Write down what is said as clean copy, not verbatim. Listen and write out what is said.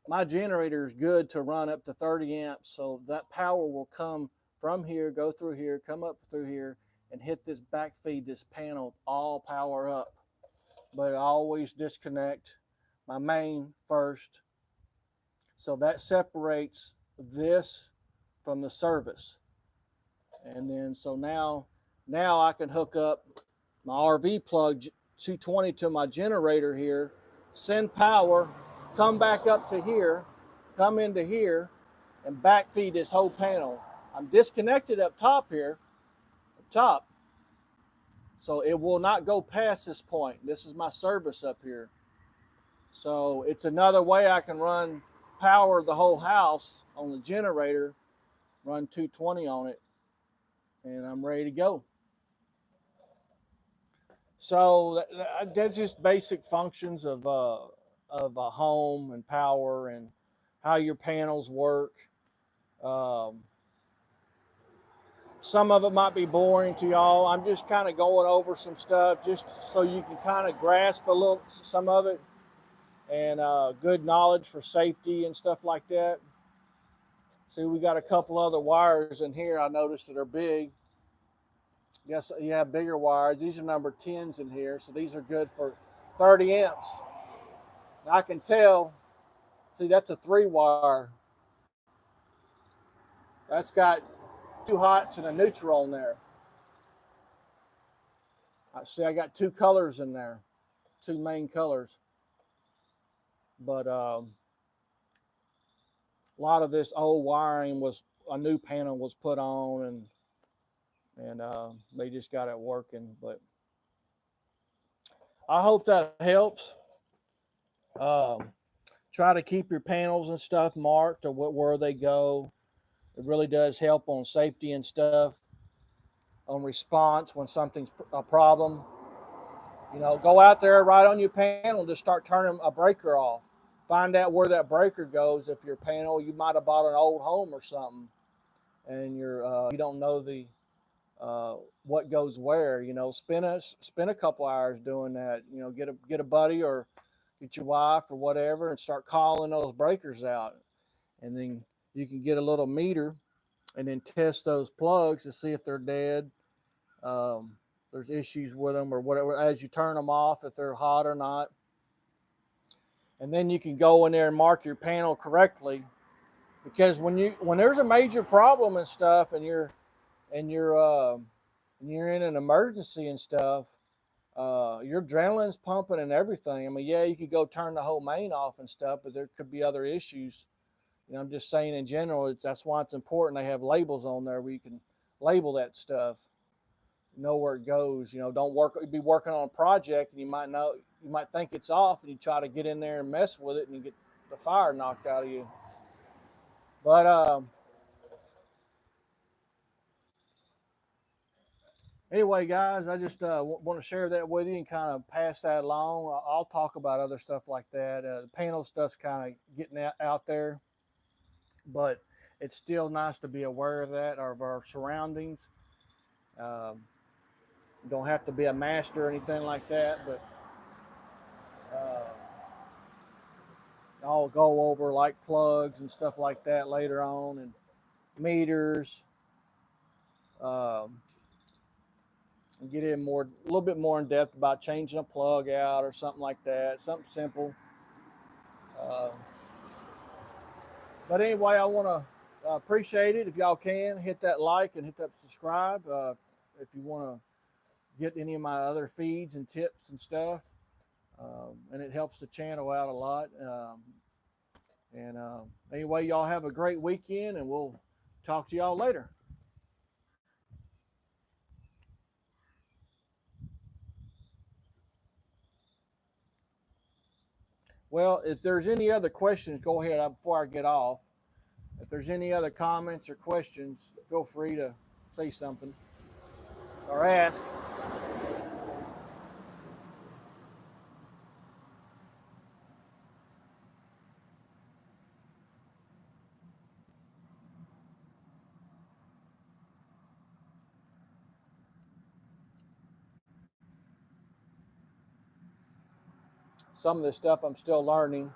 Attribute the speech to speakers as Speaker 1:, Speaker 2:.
Speaker 1: my generator is good to run up to 30 amps. So that power will come from here, go through here, come up through here, and hit this backfeed, this panel, all power up. But I always disconnect my main first. So that separates this from the service. And then so now I can hook up my RV plug 220 to my generator here, send power, come back up to here, come into here, and backfeed this whole panel. I'm disconnected up top here, up top, so it will not go past this point. This is my service up here. So it's another way I can run power the whole house on the generator, run 220 on it, and I'm ready to go. So that's just basic functions of a home and power and how your panels work. Some of it might be boring to y'all. I'm just kind of going over some stuff just so you can kind of grasp a little some of it, and good knowledge for safety and stuff like that. See, we got a couple other wires in here I noticed that are big. Yes, you have bigger wires. These are number 10s in here, so these are good for 30 amps. I can tell, see, that's a 3-wire. That's got 2 hots and a neutral in there. I see I got 2 colors in there, 2 main colors. But a lot of this old wiring was, a new panel was put on, and they just got it working. But I hope that helps. Try to keep your panels and stuff marked or where they go. It really does help on safety and stuff, on response when something's a problem. You know, go out there right on your panel, just start turning a breaker off. Find out where that breaker goes. If your panel, you might have bought an old home or something, and you don't know the what goes where. You know, spend a couple hours doing that. You know, get a buddy or get your wife or whatever, and start calling those breakers out. And then you can get a little meter and then test those plugs to see if they're dead. There's issues with them or whatever as you turn them off, if they're hot or not. And then you can go in there and mark your panel correctly, because when there's a major problem and stuff, and you're in an emergency and stuff, your adrenaline's pumping and everything. I mean, yeah, you could go turn the whole main off and stuff, but there could be other issues. You know, I'm just saying in general, that's why it's important they have labels on there where you can label that stuff, know where it goes. You know, don't be working on a project and you might think it's off, and you try to get in there and mess with it, and you get the fire knocked out of you. But anyway, guys, I just want to share that with you and kind of pass that along. I'll talk about other stuff like that. The panel stuff's kind of getting out there, but it's still nice to be aware of that, or of our surroundings. You don't have to be a master or anything like that, but I'll go over like plugs and stuff like that later on, and meters. Get in a little bit more in depth about changing a plug out or something like that, something simple. But anyway, I want to appreciate it if y'all can hit that like and hit that subscribe. If you want to get any of my other feeds and tips and stuff, and it helps the channel out a lot. Anyway, y'all have a great weekend, and we'll talk to y'all later. Well, if there's any other questions, go ahead before I get off. If there's any other comments or questions, feel free to say something or ask. Some of this stuff I'm still learning.